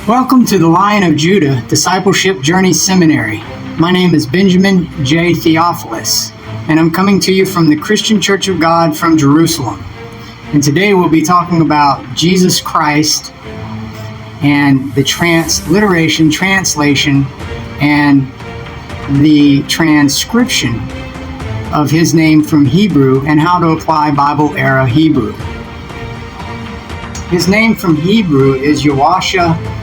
Welcome to the Lion of Judah Discipleship Journey Seminary. My name is Benjamin J. Theophilus, and I'm coming to you from the Christian Church of God from Jerusalem. And today we'll be talking about Jesus Christ and the transliteration, translation, and the transcription of his name from Hebrew and how to apply Bible-era Hebrew. His name from Hebrew is Yahusha.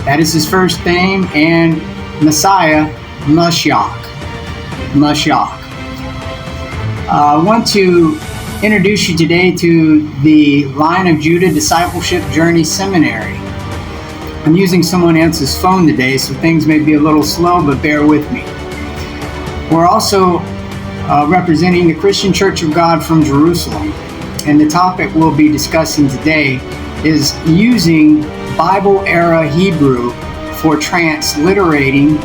That is his first name, and Messiah, Mashiach. I want to introduce you today to the Lion of Judah Discipleship Journey Seminary. I'm using someone else's phone today, so things may be a little slow, but bear with me. We're also representing the Christian Church of God from Jerusalem, and the topic we'll be discussing today is using Bible-era Hebrew for transliterating,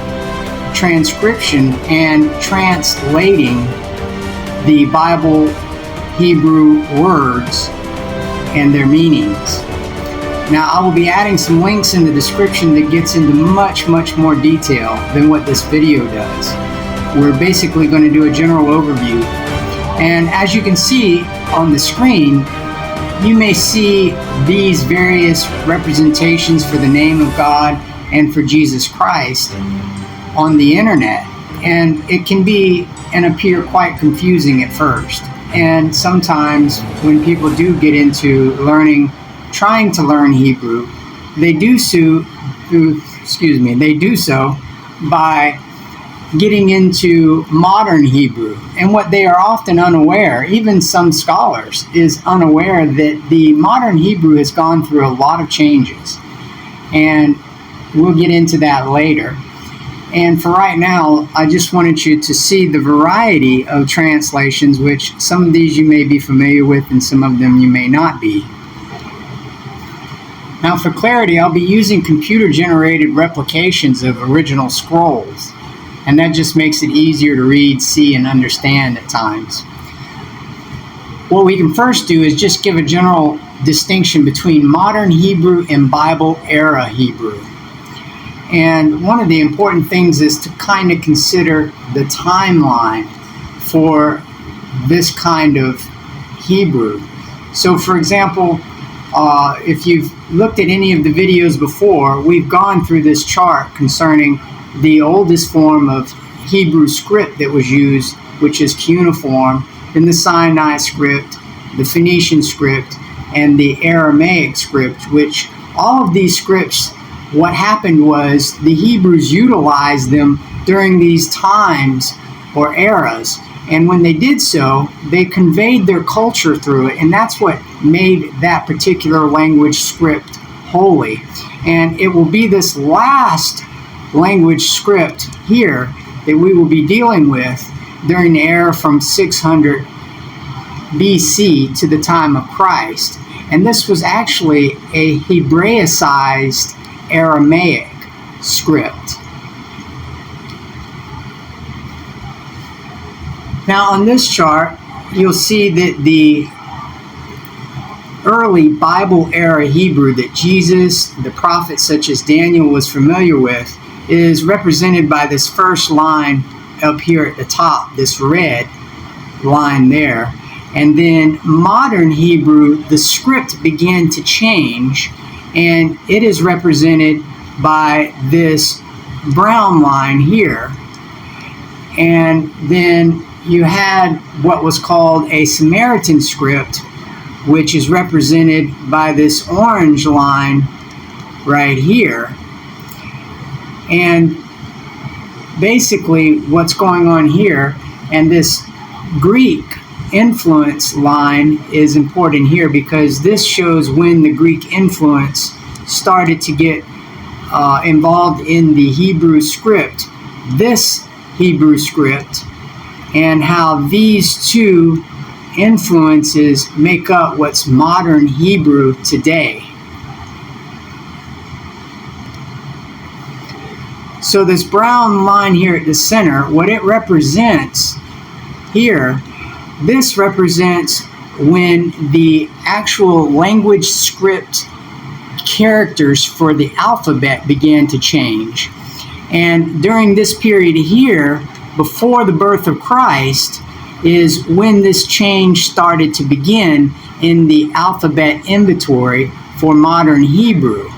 transcription, and translating the Bible Hebrew words and their meanings. Now, I will be adding some links in the description that gets into much more detail than what this video does. We're basically going to do a general overview. And as you can see on the screen, you may see these various representations for the name of God and for Jesus Christ on the internet, and it can be and appear quite confusing at first. And sometimes when people do get into trying to learn Hebrew, they do so by getting into modern Hebrew. And what they are often unaware, even some scholars, is unaware that the modern Hebrew has gone through a lot of changes. And we'll get into that later. And for right now, I just wanted you to see the variety of translations, which some of these you may be familiar with and some of them you may not be. Now, for clarity, I'll be using computer-generated replications of original scrolls. And that just makes it easier to read, see, and understand at times. What we can first do is just give a general distinction between modern Hebrew and Bible-era Hebrew. And one of the important things is to kind of consider the timeline for this kind of Hebrew. So, for example, if you've looked at any of the videos before, we've gone through this chart concerning the oldest form of Hebrew script that was used, which is cuneiform, then the Sinai script, the Phoenician script, and the Aramaic script, which all of these scripts, what happened was the Hebrews utilized them during these times or eras. And when they did so, they conveyed their culture through it, and that's what made that particular language script holy. And it will be this last language script here that we will be dealing with during the era from 600 BC to the time of Christ. And this was actually a Hebraicized Aramaic script. Now on this chart, you'll see that the early Bible-era Hebrew that Jesus, the prophets such as Daniel, was familiar with is represented by this first line up here at the top, this red line there. And then modern Hebrew, the script began to change, and it is represented by this brown line here. And then you had what was called a Samaritan script, which is represented by this orange line right here. And basically what's going on here, and this Greek influence line is important here because this shows when the Greek influence started to get involved in the Hebrew script, this Hebrew script, and how these two influences make up what's modern Hebrew today. So this brown line here at the center, what it represents here, this represents when the actual language script characters for the alphabet began to change. And during this period here, before the birth of Christ, is when this change started to begin in the alphabet inventory for modern Hebrew.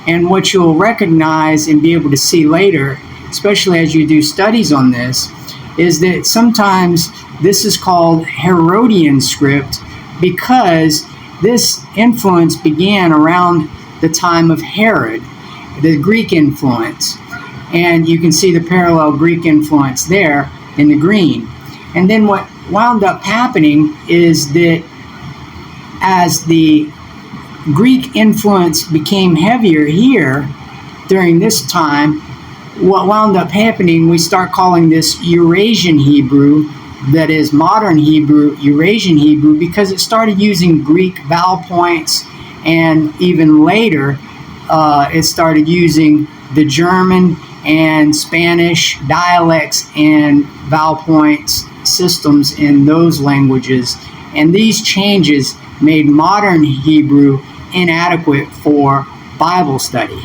And what you'll recognize and be able to see later, especially as you do studies on this, is that sometimes this is called Herodian script because this influence began around the time of Herod, the Greek influence. And you can see the parallel Greek influence there in the green. And then what wound up happening is that as the Greek influence became heavier here during this time, what wound up happening, we start calling this Eurasian Hebrew, that is modern Hebrew, Eurasian Hebrew, because it started using Greek vowel points, and even later it started using the German and Spanish dialects and vowel points systems in those languages. And these changes made modern Hebrew inadequate for Bible study.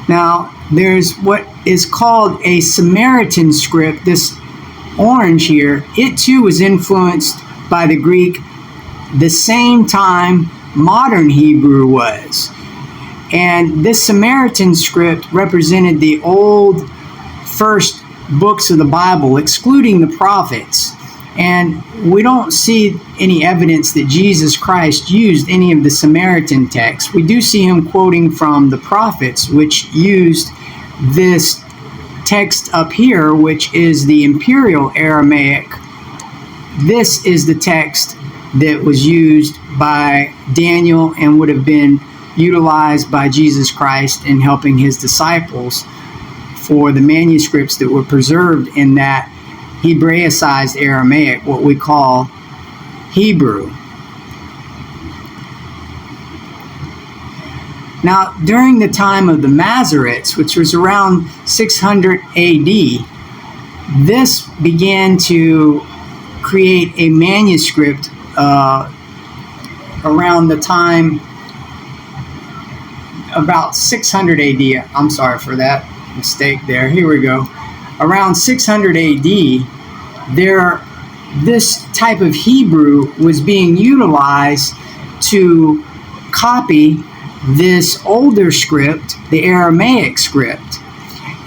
Now, there's what is called a Samaritan script, this orange here. It too was influenced by the Greek the same time modern Hebrew was. And this Samaritan script represented the old first books of the Bible, excluding the prophets. And we don't see any evidence that Jesus Christ used any of the Samaritan texts. We do see him quoting from the prophets, which used this text up here, which is the Imperial Aramaic. This is the text that was used by Daniel and would have been utilized by Jesus Christ in helping his disciples for the manuscripts that were preserved in that Hebraicized Aramaic, what we call Hebrew. Now, during the time of the Masoretes, which was around 600 AD, this began to create a manuscript around the time about 600 AD. I'm sorry for that mistake there. Here we go. Around 600 AD, this type of Hebrew was being utilized to copy this older script, the Aramaic script.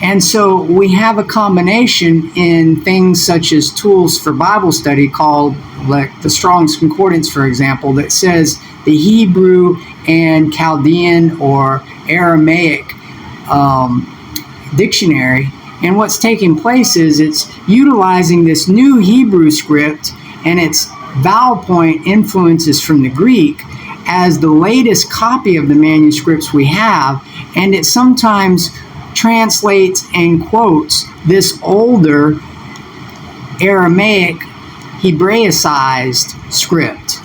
And so we have a combination in things such as tools for Bible study called, like the Strong's Concordance, for example, that says the Hebrew and Chaldean or Aramaic dictionary. And what's taking place is it's utilizing this new Hebrew script and its vowel point influences from the Greek as the latest copy of the manuscripts we have, and it sometimes translates and quotes this older Aramaic Hebraicized script.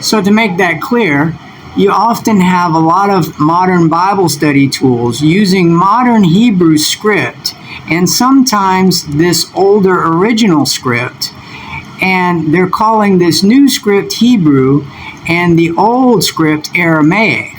So to make that clear, you often have a lot of modern Bible study tools using modern Hebrew script and sometimes this older original script, and they're calling this new script Hebrew and the old script Aramaic,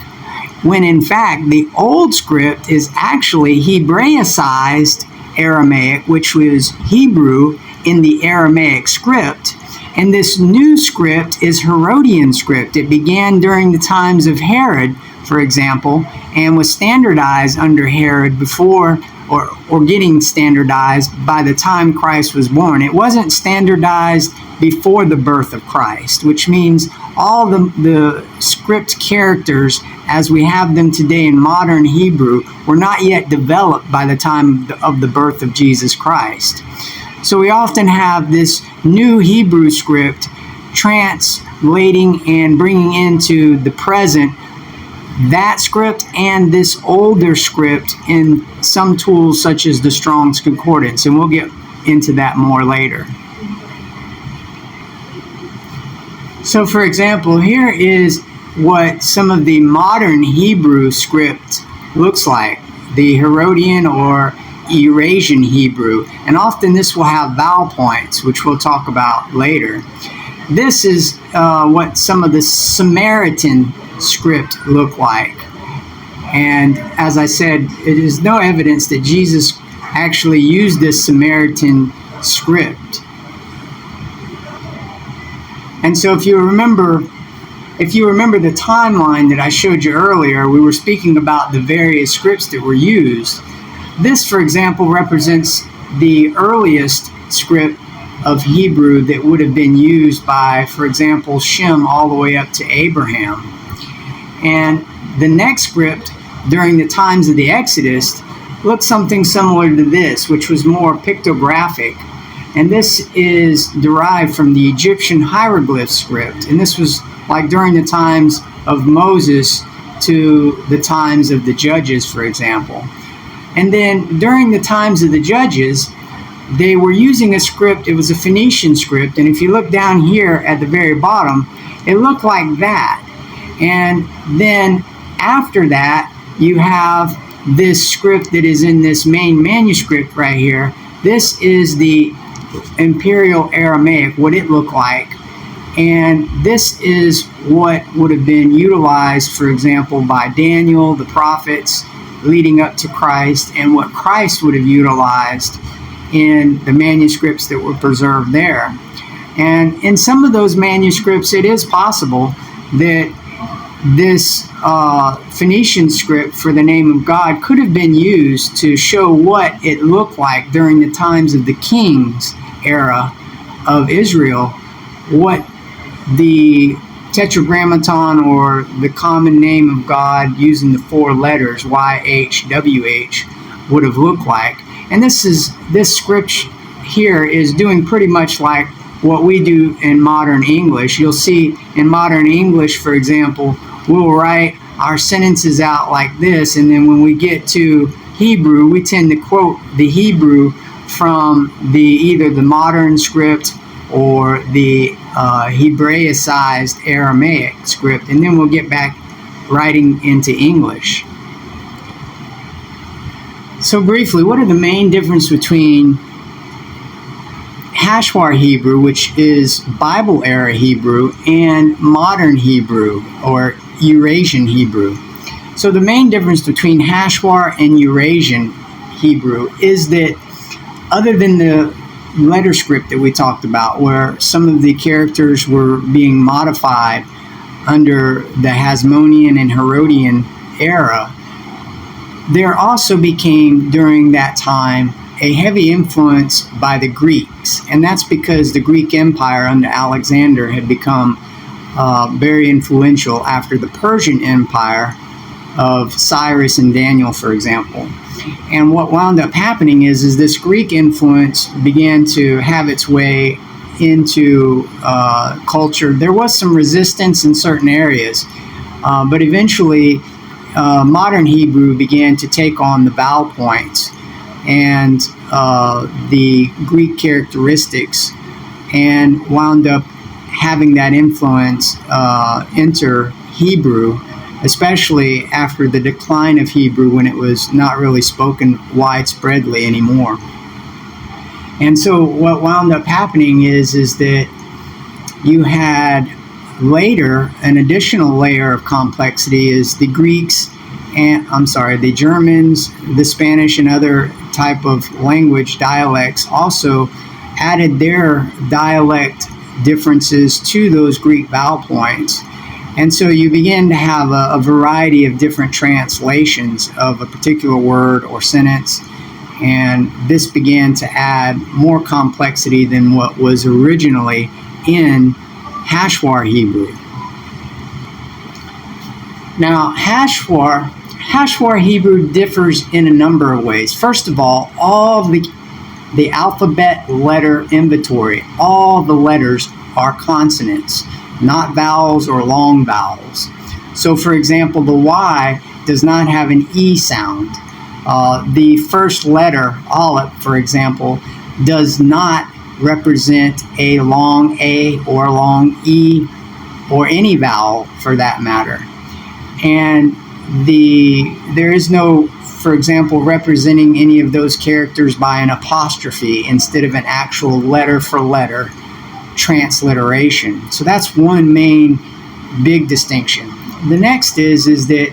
when in fact the old script is actually Hebraicized Aramaic, which was Hebrew in the Aramaic script. And this new script is Herodian script. It began during the times of Herod, for example, and was standardized under Herod before, or getting standardized by the time Christ was born. It wasn't standardized before the birth of Christ, which means all the script characters as we have them today in modern Hebrew were not yet developed by the time of the birth of Jesus Christ. So we often have this new Hebrew script translating and bringing into the present that script and this older script in some tools such as the Strong's Concordance, and we'll get into that more later. So for example, here is what some of the modern Hebrew script looks like, the Herodian or Eurasian Hebrew, and often this will have vowel points, which we'll talk about later. this is what some of the Samaritan script looked like. And as I said, it is no evidence that Jesus actually used this Samaritan script. And so if you remember the timeline that I showed you earlier, we were speaking about the various scripts that were used. This, for example, represents the earliest script of Hebrew that would have been used by, for example, Shem all the way up to Abraham. And the next script during the times of the Exodus looked something similar to this, which was more pictographic. And this is derived from the Egyptian hieroglyph script. And this was like during the times of Moses to the times of the judges, for example. And then during the times of the judges, they were using a script. It was a Phoenician script. And if you look down here at the very bottom, it looked like that. And then after that, you have this script that is in this main manuscript right here. This is the Imperial Aramaic, what it looked like. And this is what would have been utilized, for example, by Daniel, the prophets, leading up to Christ, and what Christ would have utilized in the manuscripts that were preserved there. And in some of those manuscripts, it is possible that this Phoenician script for the name of God could have been used to show what it looked like during the times of the kings era of Israel, what the Tetragrammaton, or the common name of God using the 4 letters YHWH, would have looked like. And this script here is doing pretty much like what we do in modern English. You'll see in modern English, for example, we'll write our sentences out like this, and then when we get to Hebrew, we tend to quote the Hebrew from either the modern script or the Hebraicized Aramaic script, and then we'll get back writing into English. So briefly, what are the main differences between Hashwar Hebrew, which is Bible era Hebrew, and modern Hebrew or Eurasian Hebrew? So the main difference between Hashwar and Eurasian Hebrew is that other than the letter script that we talked about, where some of the characters were being modified under the Hasmonean and Herodian era, there also became during that time a heavy influence by the Greeks. And that's because the Greek Empire under Alexander had become very influential after the Persian Empire of Cyrus and Daniel, for example. And what wound up happening is this Greek influence began to have its way into culture. There was some resistance in certain areas, but eventually modern Hebrew began to take on the vowel points and the Greek characteristics, and wound up having that influence enter Hebrew, especially after the decline of Hebrew, when it was not really spoken widespreadly anymore. And so what wound up happening is that you had later an additional layer of complexity is the Greeks, the Germans, the Spanish, and other type of language dialects also added their dialect differences to those Greek vowel points. And so you begin to have a variety of different translations of a particular word or sentence, and this began to add more complexity than what was originally in Hashwar Hebrew. Now, Hashwar Hebrew differs in a number of ways. First of all the alphabet letter inventory, all the letters are consonants, not vowels or long vowels. So, for example, the Y does not have an E sound. The first letter, Aleph, for example, does not represent a long A or long E or any vowel for that matter. And there is no, for example, representing any of those characters by an apostrophe instead of an actual letter for letter transliteration. So that's one main big distinction. The next is that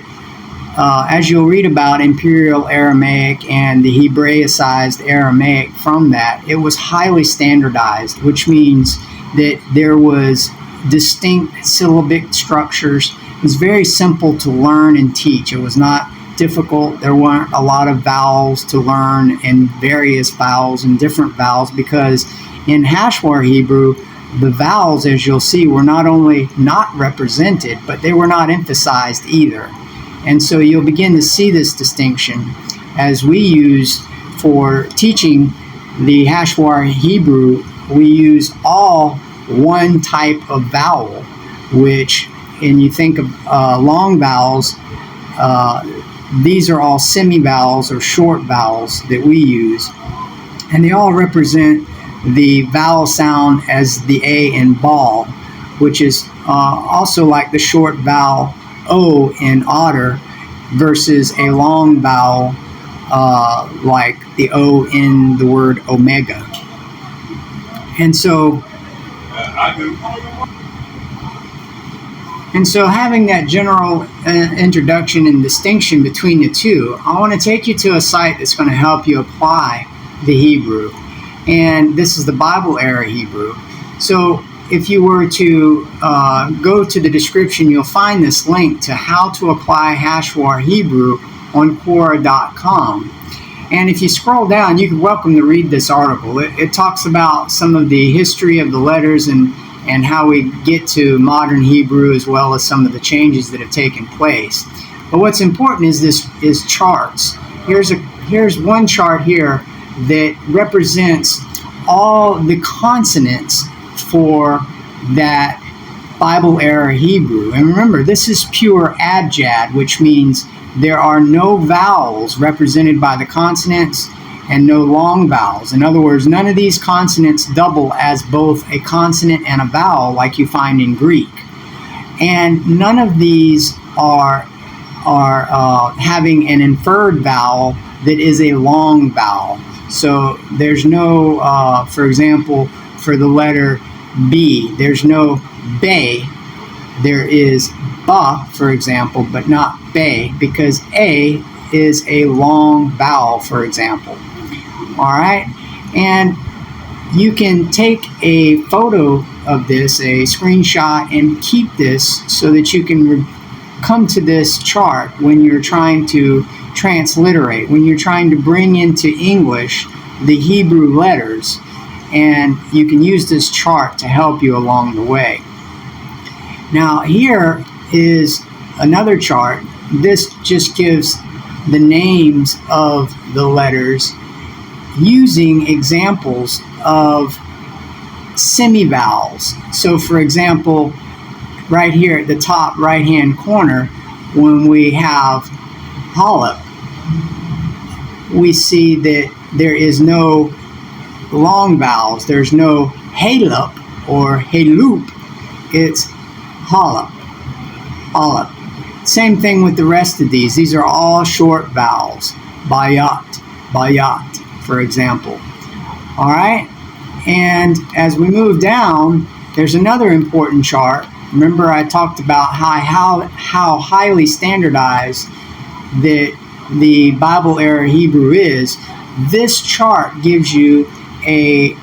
as you'll read about Imperial Aramaic and the Hebraicized Aramaic from that, it was highly standardized, which means that there was distinct syllabic structures. It was very simple to learn and teach. It was not difficult. There weren't a lot of vowels to learn and various vowels and different vowels, because in Hashwar Hebrew, the vowels, as you'll see, were not only not represented, but they were not emphasized either. And so you'll begin to see this distinction as we use for teaching the Hashwar Hebrew. We use all one type of vowel, which, and you think of long vowels, these are all semi-vowels or short vowels that we use. And they all represent the vowel sound as the A in ball, which is also like the short vowel O in otter, versus a long vowel like the O in the word omega. And so having that general introduction and distinction between the two, I want to take you to a site that's going to help you apply the Hebrew. And this is the Bible era Hebrew. So if you were to go to the description, you'll find this link to how to apply Hashwar Hebrew on Quora.com. And if you scroll down, you're welcome to read this article. It talks about some of the history of the letters and how we get to modern Hebrew, as well as some of the changes that have taken place. But what's important is charts. Here's one chart here that represents all the consonants for that Bible era Hebrew. And remember, this is pure abjad, which means there are no vowels represented by the consonants and no long vowels. In other words, none of these consonants double as both a consonant and a vowel like you find in Greek. And none of these are having an inferred vowel that is a long vowel. So there's no, for example, for the letter B, there's no bay. There is ba, for example, but not bay, because A is a long vowel, for example. All right, and you can take a photo of this, a screenshot, and keep this so that you can come to this chart when you're trying to transliterate, when you're trying to bring into English the Hebrew letters, and you can use this chart to help you along the way. Now here is another chart. This just gives the names of the letters using examples of semivowels. So for example, right here at the top right hand corner, when we have Halep, we see that there is no long vowels. There's no Halep or Halup. It's Halep. Halep. Same thing with the rest of these. These are all short vowels. Bayat, Bayat, for example. All right? And as we move down, there's another important chart. Remember, I talked about how highly standardized the Bible era Hebrew is. This chart gives you a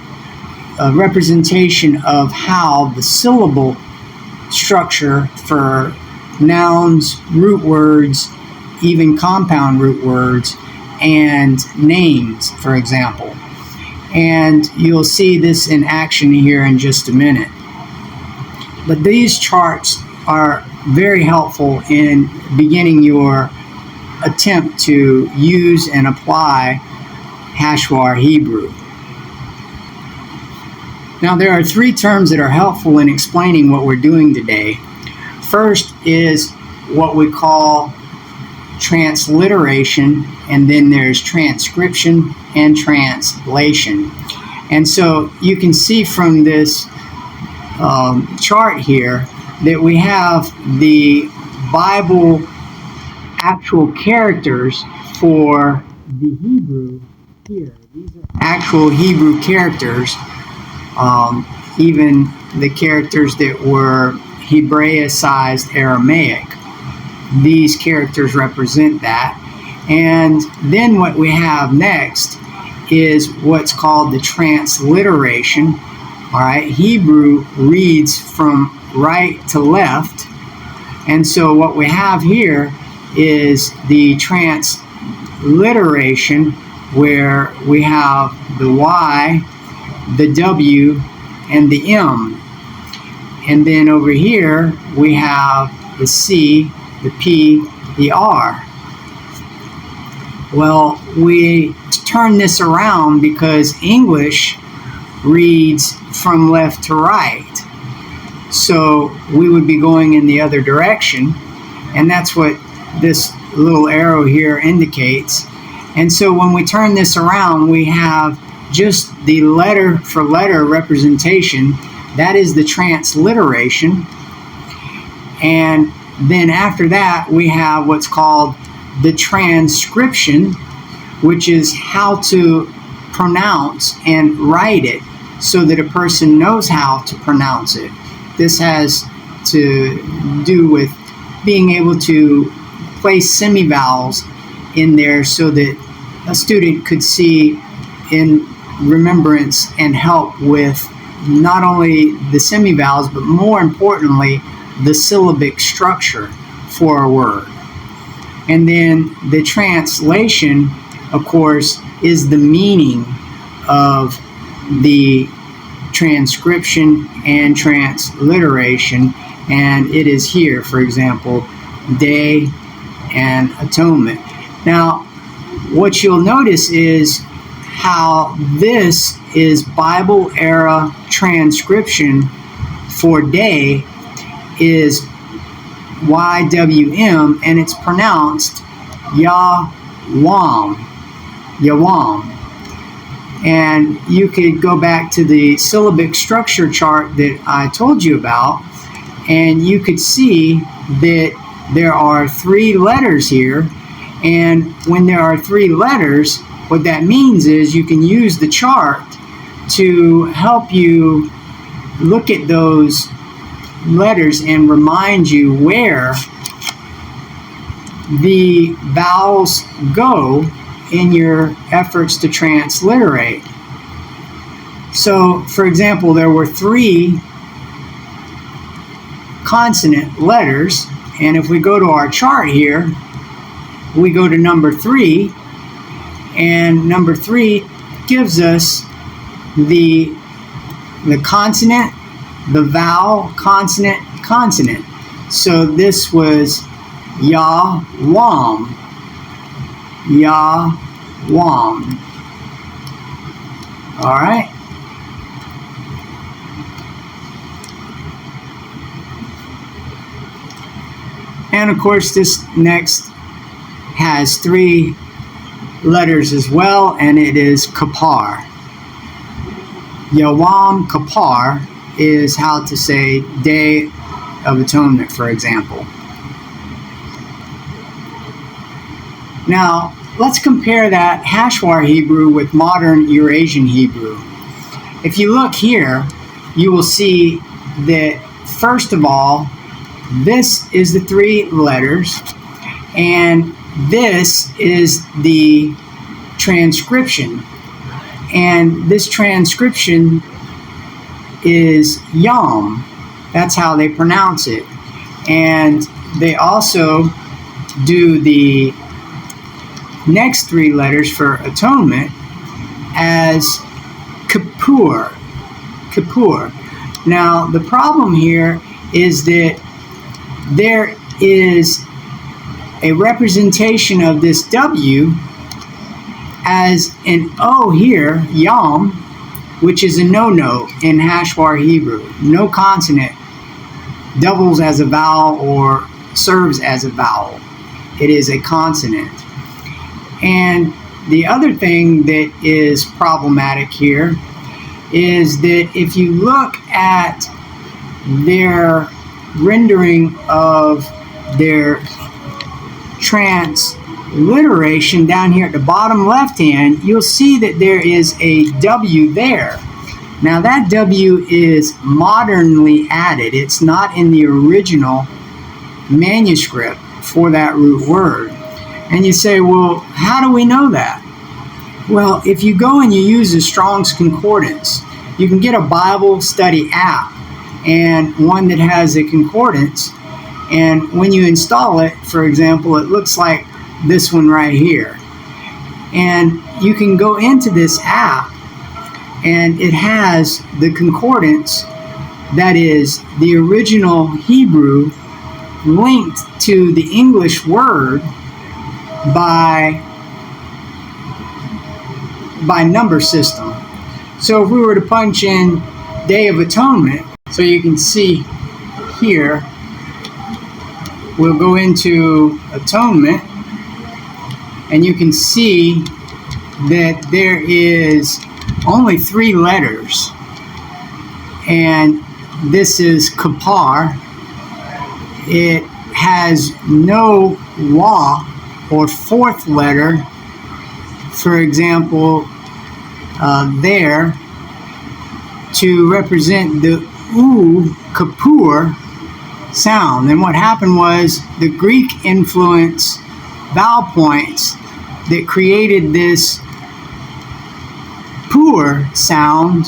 representation of how the syllable structure for nouns, root words, even compound root words, and names, for example. And you'll see this in action here in just a minute. But these charts are very helpful in beginning your attempt to use and apply Hashwar Hebrew. Now, there are three terms that are helpful in explaining what we're doing today. First is what we call transliteration, and then there's transcription and translation. And so you can see from this chart here that we have the Bible actual characters for the Hebrew here. These are actual Hebrew characters even the characters that were Hebraicized Aramaic. These characters represent that. And then what we have next is what's called the transliteration. All right, Hebrew reads from right to left. And so what we have here is the transliteration, where we have the Y, the W, and the M. And then over here we have the C, the P, the R. Well, we turn this around because English reads from left to right. So we would be going in the other direction, and that's what this little arrow here indicates. And so when we turn this around, we have just the letter for letter representation. That is the transliteration. And then after that, we have what's called the transcription, which is how to pronounce and write it so that a person knows how to pronounce it. This has to do with being able to place semivowels in there so that a student could see in remembrance and help with not only the semivowels, but more importantly, the syllabic structure for a word. And then the translation, of course, is the meaning of the transcription and transliteration, and it is here, for example, day and atonement. Now, what you'll notice is how this is Bible era transcription for day is YWM, and it's pronounced Yawam. Yawam. And you could go back to the syllabic structure chart that I told you about, and you could see that there are 3 letters here. And when there are 3 letters, what that means is you can use the chart to help you look at those letters and remind you where the vowels go in your efforts to transliterate. So, for example, there were 3 consonant letters, and if we go to our chart here, we go to number 3, and number 3 gives us the consonant, the vowel, consonant, consonant. So this was Yawam. Yawam. All right. And of course, this next has 3 letters as well, and it is Kapar. Yawam Kapar is how to say Day of Atonement, for example. Now, let's compare that Hashwar Hebrew with modern Eurasian Hebrew. If you look here, you will see that, first of all, this is the 3 letters, and this is the transcription. And this transcription is Yom. That's how they pronounce it. And they also do the next 3 letters for atonement as Kippur. Kippur. Now, the problem here is that there is a representation of this W as an O here, Yom, which is a no-no in Hashwar Hebrew. No consonant doubles as a vowel or serves as a vowel. It is a consonant. And the other thing that is problematic here is that if you look at their rendering of their transliteration down here at the bottom left hand, you'll see that there is a W there. Now that W is modernly added. It's not in the original manuscript for that root word. And you say, well, how do we know that? Well, if you go and you use the Strong's Concordance, you can get a Bible study app and one that has a concordance. And when you install it, for example, it looks like this one right here. And you can go into this app and it has the concordance that is the original Hebrew linked to the English word by number system. So if we were to punch in Day of Atonement, so you can see here, we'll go into Atonement, and you can see that there is only 3 letters, and this is Kapar. It has no Wa or 4th letter, for example, there to represent the U, Kapur sound. And what happened was the Greek influence vowel points that created this pur sound.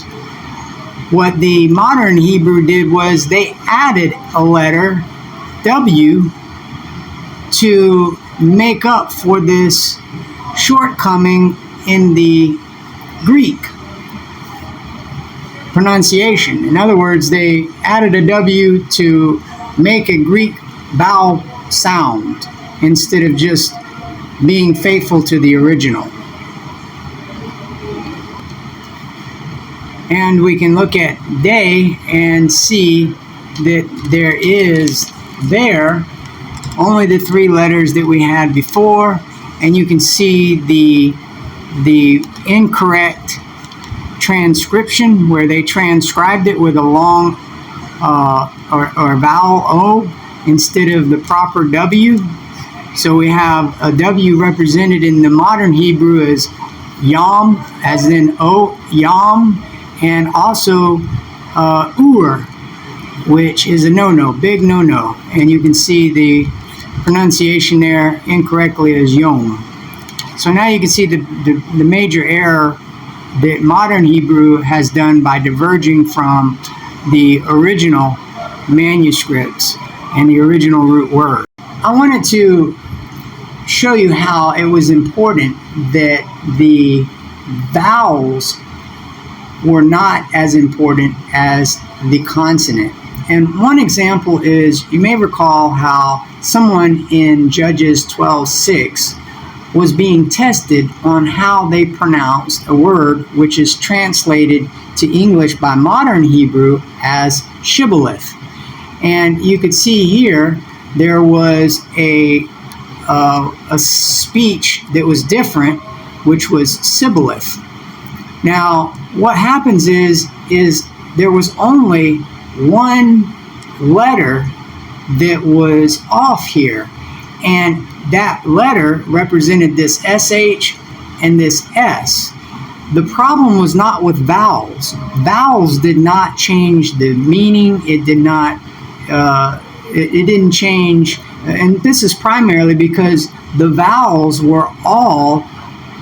What the modern Hebrew did was they added a letter, W, to make up for this shortcoming in the Greek pronunciation. In other words, they added a W to make a Greek vowel sound instead of just being faithful to the original. And we can look at day and see that there is there only the 3 letters that we had before, and you can see the incorrect transcription where they transcribed it with a long or vowel O instead of the proper W. So we have a W represented in the modern Hebrew as Yam, as in O, Yam, and also Ur, which is a no-no, big no-no. And you can see the pronunciation there incorrectly as Yom. So now you can see the major error that modern Hebrew has done by diverging from the original manuscripts and the original root word. I wanted to show you how it was important that the vowels were not as important as the consonant. And one example is, you may recall how someone in Judges 12:6 was being tested on how they pronounced a word which is translated to English by modern Hebrew as shibboleth. And you could see here there was a speech that was different, which was sibboleth. Now, what happens is there was only one letter that was off here, and that letter represented this SH and this S. The problem was not with vowels. Vowels did not change the meaning. It did not. It didn't change, and this is primarily because the vowels were all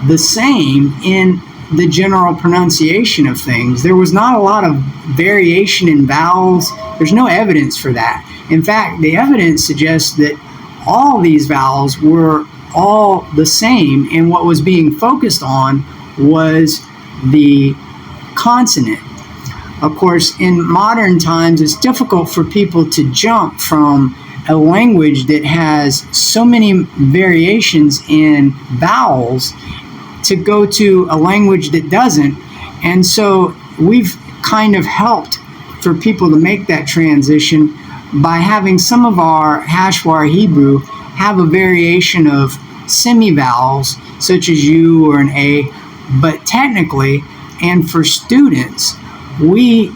the same in the general pronunciation of things. There was not a lot of variation in vowels. There's no evidence for that. In fact, the evidence suggests that all these vowels were all the same, and what was being focused on was the consonant. Of course, in modern times, it's difficult for people to jump from a language that has so many variations in vowels to go to a language that doesn't. And so we've kind of helped for people to make that transition by having some of our Hashwar Hebrew have a variation of semi-vowels, such as U or an A, but technically, and for students, we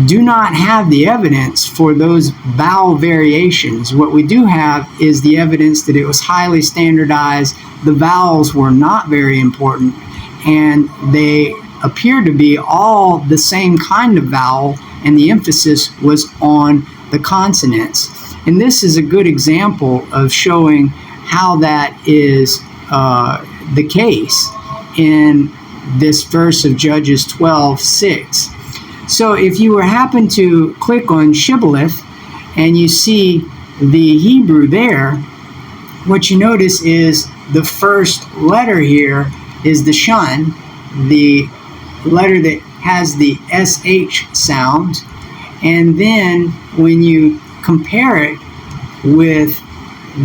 do not have the evidence for those vowel variations. What we do have is the evidence that it was highly standardized. The vowels were not very important, and they appeared to be all the same kind of vowel, and the emphasis was on the consonants. And this is a good example of showing how that is the case in this verse of Judges 12:6. So if you happen to click on shibboleth and you see the Hebrew there, what you notice is the first letter here is the shun, the letter that has the SH sound. And then when you compare it with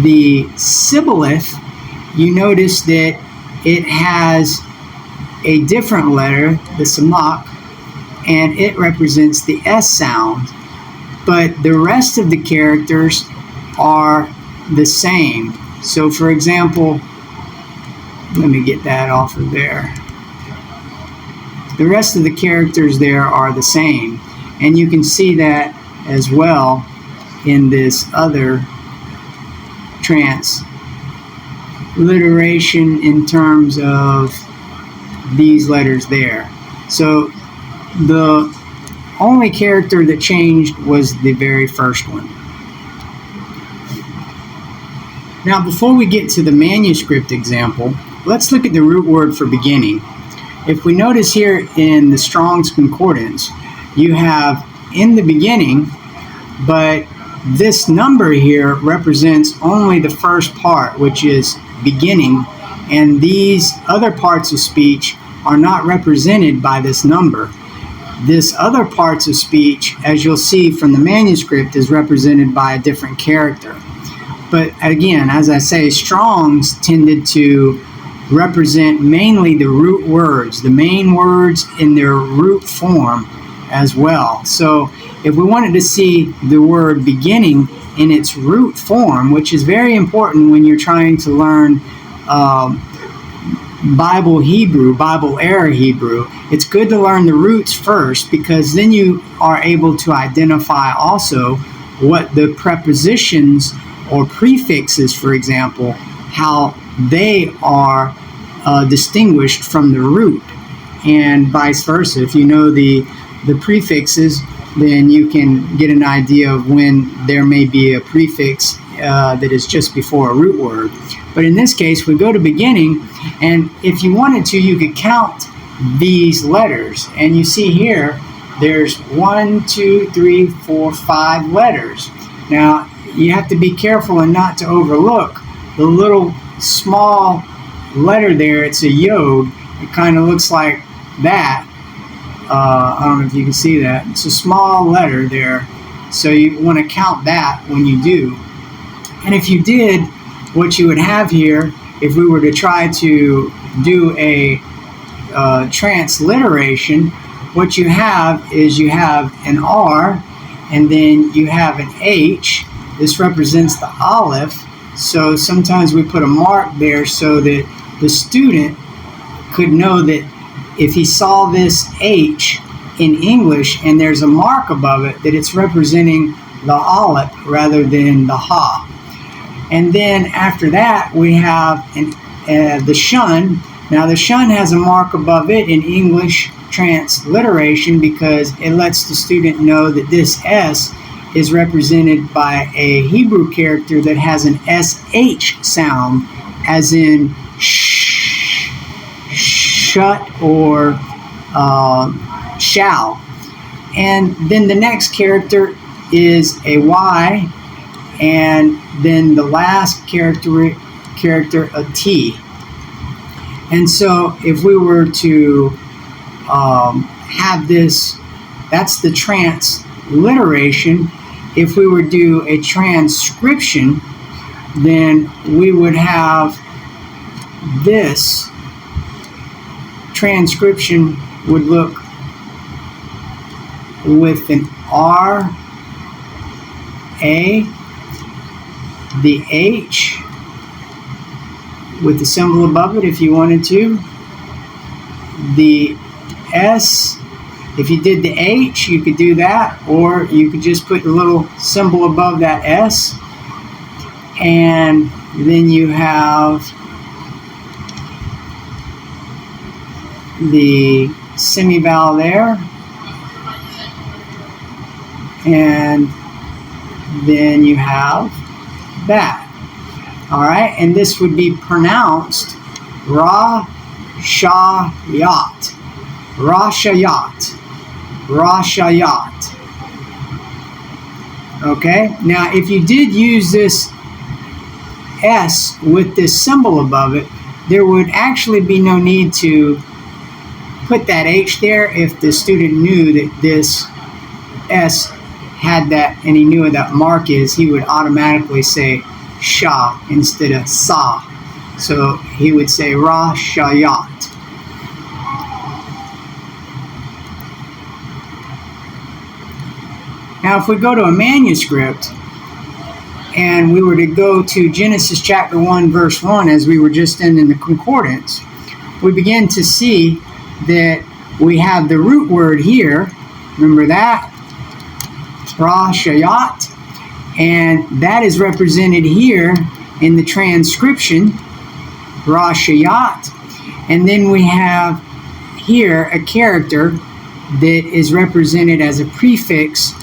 the sibboleth, you notice that it has a different letter, the samak, and it represents the S sound. But the rest of the characters are the same. So for example, let me get that off of there. The rest of the characters there are the same. And you can see that as well in this other transliteration in terms of these letters there. So the only character that changed was the very first one. Now, before we get to the manuscript example, let's look at the root word for beginning. If we notice here in the Strong's Concordance, you have in the beginning, but this number here represents only the first part, which is beginning, and these other parts of speech are not represented by this number. This other parts of speech, as you'll see from the manuscript, is represented by a different character. But again, as I say, Strong's tended to represent mainly the root words, the main words in their root form as well. So if we wanted to see the word beginning in its root form, which is very important when you're trying to learn Bible Hebrew, Bible era Hebrew, it's good to learn the roots first, because then you are able to identify also what the prepositions or prefixes, for example, how they are distinguished from the root, and vice versa. If you know the prefixes, then you can get an idea of when there may be a prefix that is just before a root word. But in this case, we go to beginning, and if you wanted to, you could count these letters. And you see here, there's 1, 2, 3, 4, 5 letters. Now, you have to be careful and not to overlook the little small letter there. It's a yod. It kind of looks like that. I don't know if you can see that. It's a small letter there. So you want to count that when you do. And if you did, what you would have here, if we were to try to do a transliteration, what you have is you have an R, and then you have an H. This represents the aleph. So sometimes we put a mark there so that the student could know that if he saw this H in English and there's a mark above it, that it's representing the aleph rather than the ha. And then after that, we have the shun. Now the shun has a mark above it in English transliteration because it lets the student know that this S is represented by a Hebrew character that has an SH sound, as in shut or shall. And then the next character is a Y, and then the last character a T. And so if we were to have this, that's the transliteration. If we were to do a transcription, then we would have this transcription would look with an R, A, the H with the symbol above it if you wanted to, the S. If you did the H, you could do that, or you could just put the little symbol above that S, and then you have the semivowel there, and then you have that. All right, and this would be pronounced Rashayat, Rashayat, Rashayat. Okay, now if you did use this S with this symbol above it, there would actually be no need to put that H there if the student knew that this S had that and he knew what that mark is. He would automatically say Sha instead of Sa. So he would say Rashayat. Now if we go to a manuscript and we were to go to Genesis chapter 1 verse 1 as we were just in the concordance, we begin to see that we have the root word here. Remember that? Rashayat. And that is represented here in the transcription, Rashayat. And then we have here a character that is represented as a prefix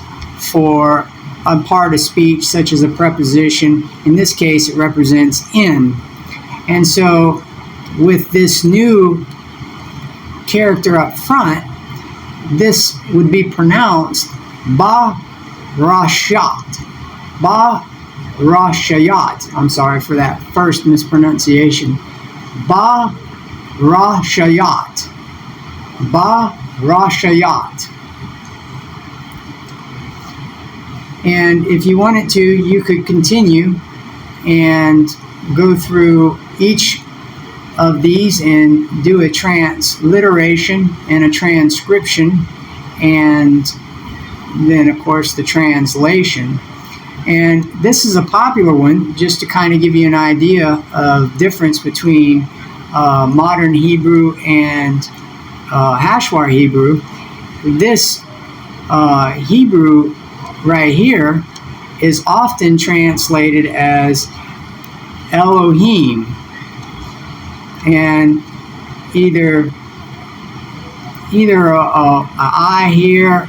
for a part of speech, such as a preposition. In this case, it represents in. And so with this new character up front, this would be pronounced Ba-Rashat. Ba-Rashayat. I'm sorry for that first mispronunciation. Ba-Rashayat. Ba-Rashayat. And if you wanted to, you could continue and go through each of these and do a transliteration and a transcription, and then of course the translation. And this is a popular one, just to kind of give you an idea of difference between modern Hebrew and Hashwar Hebrew. This Hebrew right here is often translated as Elohim, and either a I here,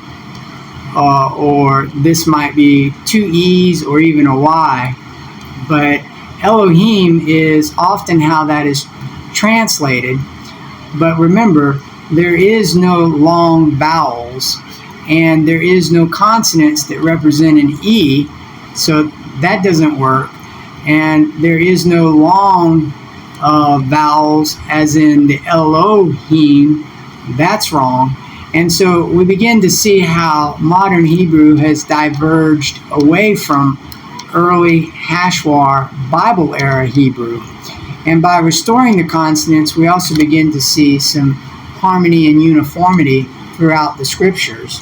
or this might be two E's or even a Y, but Elohim is often how that is translated. But remember, there is no long vowels, and there is no consonants that represent an E, so that doesn't work. And there is no long vowels, as in the Elohim, that's wrong. And so we begin to see how modern Hebrew has diverged away from early Hashwar Bible era Hebrew. And by restoring the consonants, we also begin to see some harmony and uniformity throughout the scriptures.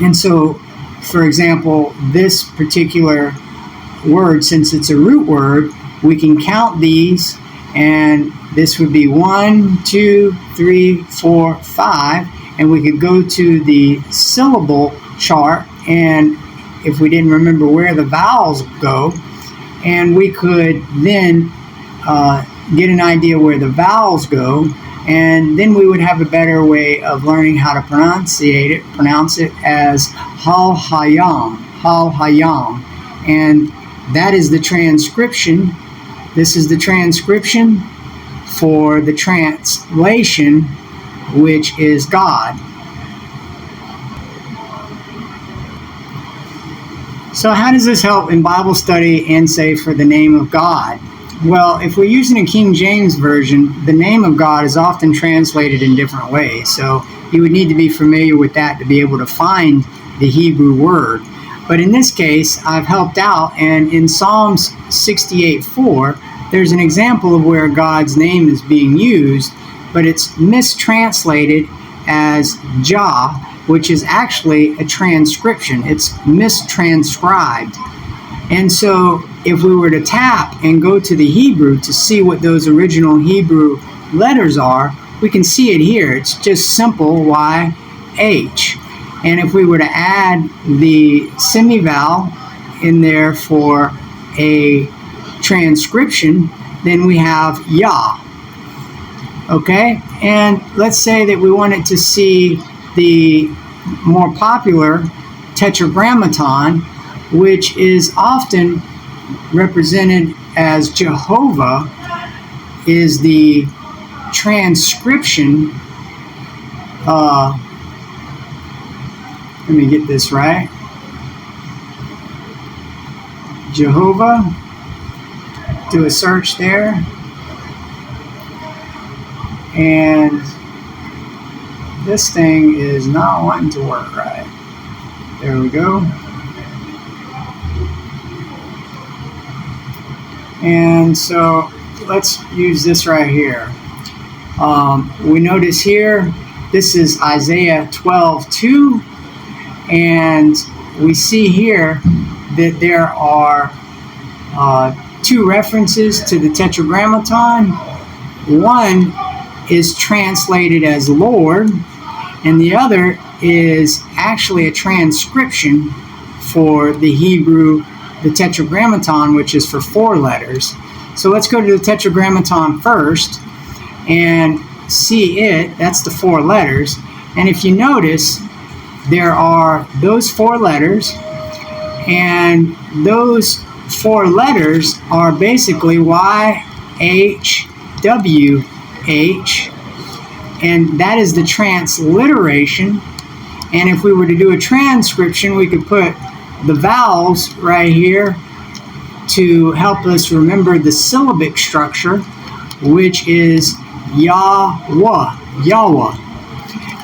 And so, for example, this particular word, since it's a root word, we can count these, and this would be 1, 2, 3, 4, 5, and we could go to the syllable chart, and if we didn't remember where the vowels go, and we could then get an idea where the vowels go, and then we would have a better way of learning how to pronounce it as Hal Hayam, Hal Hayam. And that is the transcription. This is the transcription for the translation, which is God. So how does this help in Bible study and say for the name of God? Well, if we're using a King James Version, the name of God is often translated in different ways. So you would need to be familiar with that to be able to find the Hebrew word. But in this case, I've helped out, and in Psalms 68:4, there's an example of where God's name is being used, but it's mistranslated as Jah, which is actually a transcription. It's mistranscribed. And so if we were to tap and go to the Hebrew to see what those original Hebrew letters are, we can see it here. It's just simple YH. And if we were to add the semivowel in there for a transcription, then we have Yah. Okay, and let's say that we wanted to see the more popular tetragrammaton, which is often represented as Jehovah, is the transcription. Let me get this right. Jehovah. Do a search there. And this thing is not wanting to work right. There we go. And so let's use this right here. We notice here, this is Isaiah 12:2, and we see here that there are two references to the tetragrammaton. One is translated as Lord, and the other is actually a transcription for the Hebrew, the tetragrammaton, which is for 4 letters. So let's go to the tetragrammaton first and see it. That's the 4 letters. And if you notice, there are those 4 letters, and those 4 letters are basically YHWH, and that is the transliteration. And if we were to do a transcription, we could put the vowels right here to help us remember the syllabic structure, which is Yahweh, Yahweh.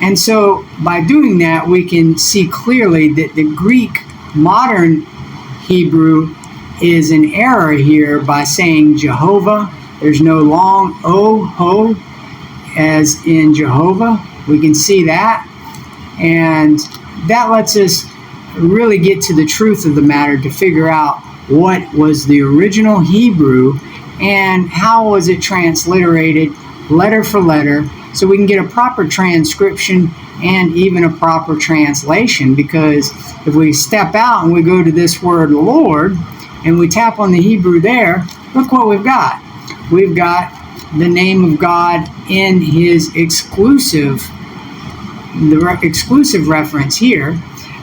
And so by doing that, we can see clearly that the Greek modern Hebrew is an error here by saying Jehovah. There's no long O, ho, as in Jehovah. We can see that. And that lets us really get to the truth of the matter to figure out what was the original Hebrew and how was it transliterated letter for letter, so we can get a proper transcription and even a proper translation. Because if we step out and we go to this word Lord and we tap on the Hebrew there, look what we've got. We've got the name of God in his exclusive reference here.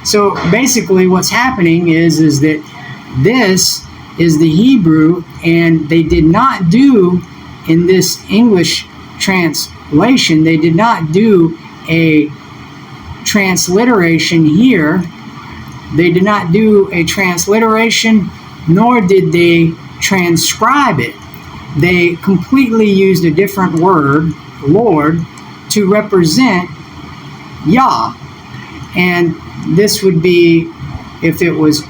So basically what's happening is that this is the Hebrew, and they did not do, in this English translation, they did not do a transliteration here. They did not do a transliteration, nor did they transcribe it. They completely used a different word, Lord, to represent Yah. And this would be, if it was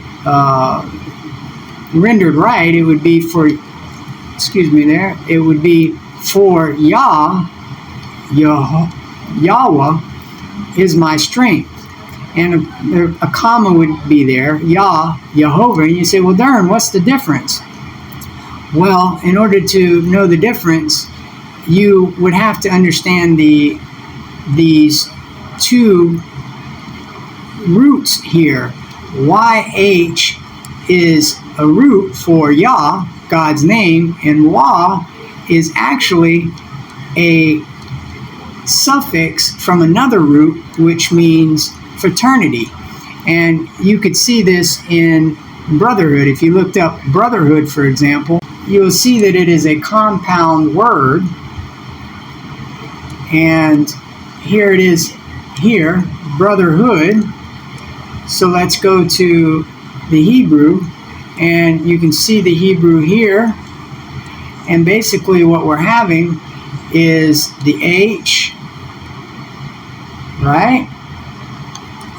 rendered right, it would be for, it would be for Yah, Yahweh is my strength. And a comma would be there, Yah, Jehovah. And you say, well, darn, what's the difference? Well, in order to know the difference, you would have to understand these two roots here. YH is a root for Yah, God's name, and Wah is actually a suffix from another root, which means fraternity. And you could see this in brotherhood. If you looked up brotherhood, for example, you'll see that it is a compound word. And here it is here, brotherhood. So let's go to the Hebrew, and you can see the Hebrew here. And basically what we're having is the H, right?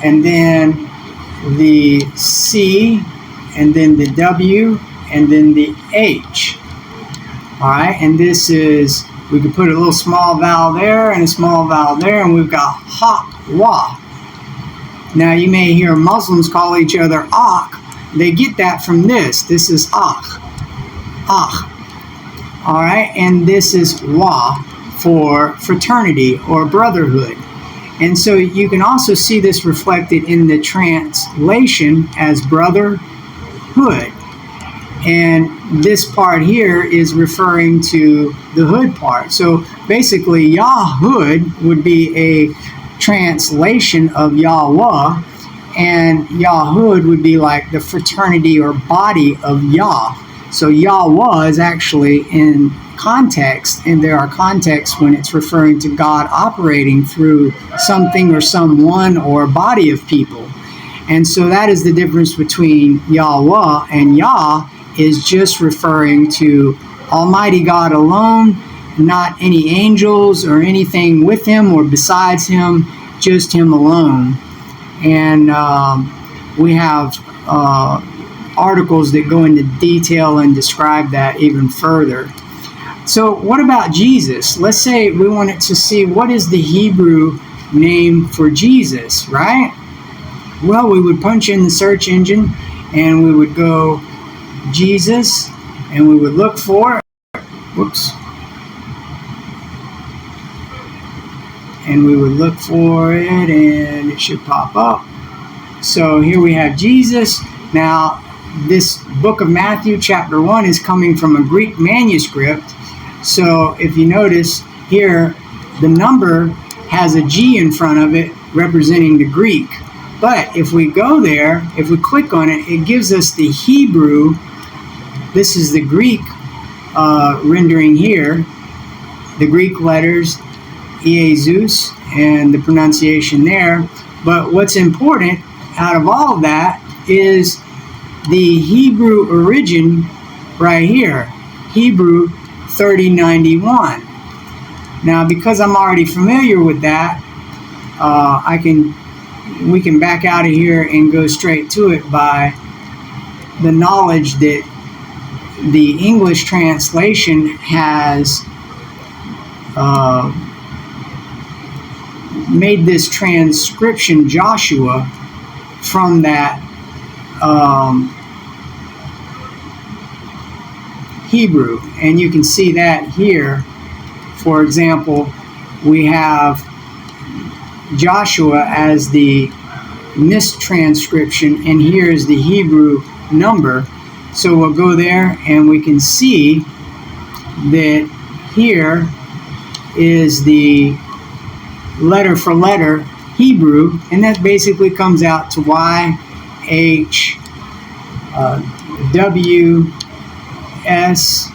And then the C, and then the W, and then the H. All right, and this is, we could put a little small vowel there and a small vowel there, and we've got Hashwar. Now you may hear Muslims call each other Akh. They get that from this. This is Akh. Akh. All right, and this is Wa for fraternity or brotherhood. And so you can also see this reflected in the translation as brotherhood. And this part here is referring to the hood part. So basically, Yahud would be a translation of Yahweh, and Yahud would be like the fraternity or body of Yah. So Yahweh is actually in context, and there are contexts when it's referring to God operating through something or someone or a body of people. And so that is the difference between Yahweh, and Yah is just referring to Almighty God alone, not any angels or anything with him or besides him, just him alone. And we have articles that go into detail and describe that even further. So what about Jesus? Let's say we wanted to see what is the Hebrew name for Jesus, right? Well, we would punch in the search engine and we would go Jesus, and we would look for, and we would look for it, and it should pop up. So here we have Jesus. Now, this book of Matthew, chapter 1, is coming from a Greek manuscript. So if you notice here, the number has a G in front of it, representing the Greek. But if we go there, if we click on it, it gives us the Hebrew. This is the Greek rendering here, the Greek letters, Jesus, and the pronunciation there. But what's important out of all of that is the Hebrew origin right here, Hebrew 3091. Now, because I'm already familiar with that, we can back out of here and go straight to it by the knowledge that the English translation has made this transcription Joshua from that Hebrew. And you can see that here. For example, we have Joshua as the mistranscription, and here is the Hebrew number. So we'll go there and we can see that here is the letter for letter Hebrew, and that basically comes out to YH WS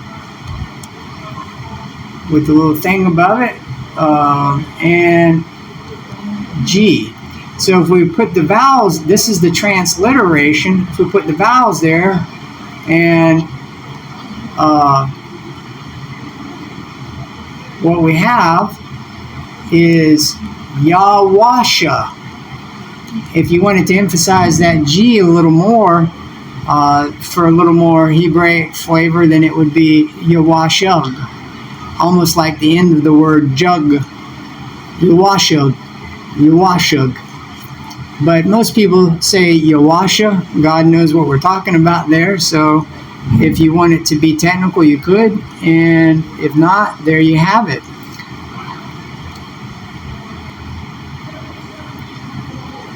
with the little thing above it, and G. So if we put the vowels, this is the transliteration. If we put the vowels there, and what we have is Yawasha. If you wanted to emphasize that G a little more, for a little more Hebraic flavor, then it would be Yawashug, almost like the end of the word jug, Yawashug, Yawashug. But most people say Yawasha. God knows what we're talking about there. So if you want it to be technical, you could. And if not, there you have it.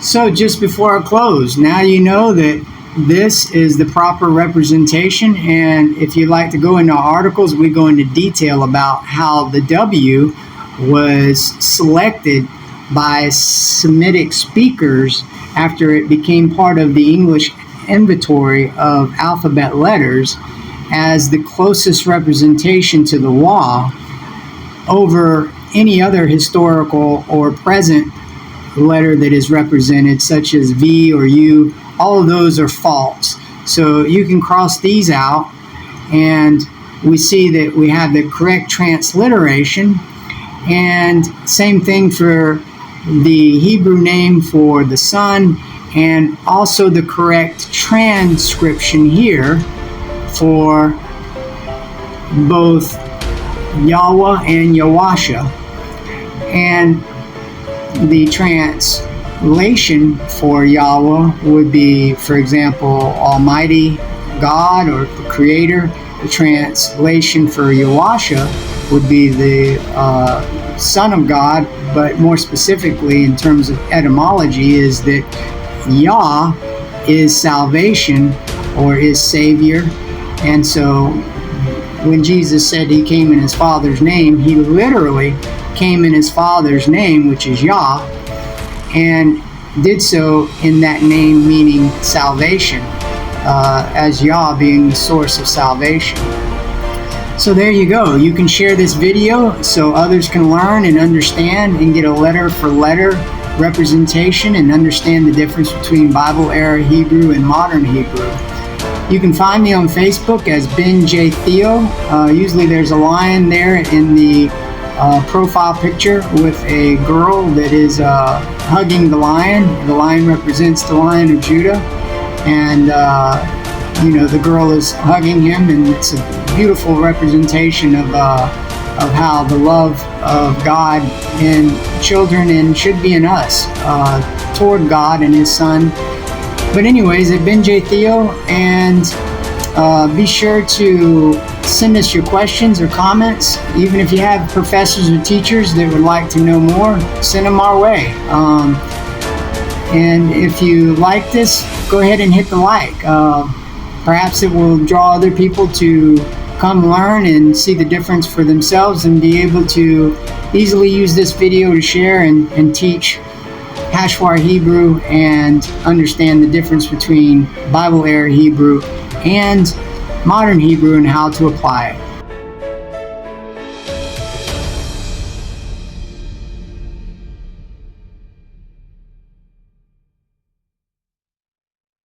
So just before I close, now you know that this is the proper representation. And if you'd like to go into articles, we go into detail about how the W was selected by Semitic speakers after it became part of the English inventory of alphabet letters as the closest representation to the Wa over any other historical or present letter that is represented, such as V or U. All of those are false. So you can cross these out, and we see that we have the correct transliteration, and same thing for the Hebrew name for the Son, and also the correct transcription here for both Yahweh and Yawasha. And the translation for Yahweh would be, for example, Almighty God or the Creator. The translation for Yawasha would be the Son of God, but more specifically in terms of etymology is that Yah is salvation or is Savior, And so when Jesus said he came in his Father's name, he literally came in his Father's name, which is Yah, and did so in that name meaning salvation, as Yah being the source of salvation. So there you go. You can share this video so others can learn and understand and get a letter for letter representation and understand the difference between Bible era Hebrew and modern Hebrew. You can find me on Facebook as Ben J. Theo. Usually there's a lion there in the profile picture with a girl that is hugging the lion. The lion represents the Lion of Judah, and the girl is hugging him, and it's a beautiful representation of how the love of God in children and should be in us toward God and His Son. But anyways, I've been J. Theo, and be sure to send us your questions or comments. Even if you have professors or teachers that would like to know more, send them our way. And if you like this, go ahead and hit the like. Perhaps it will draw other people to come learn and see the difference for themselves and be able to easily use this video to share and teach Hashwar Hebrew and understand the difference between Bible era Hebrew and modern Hebrew and how to apply it.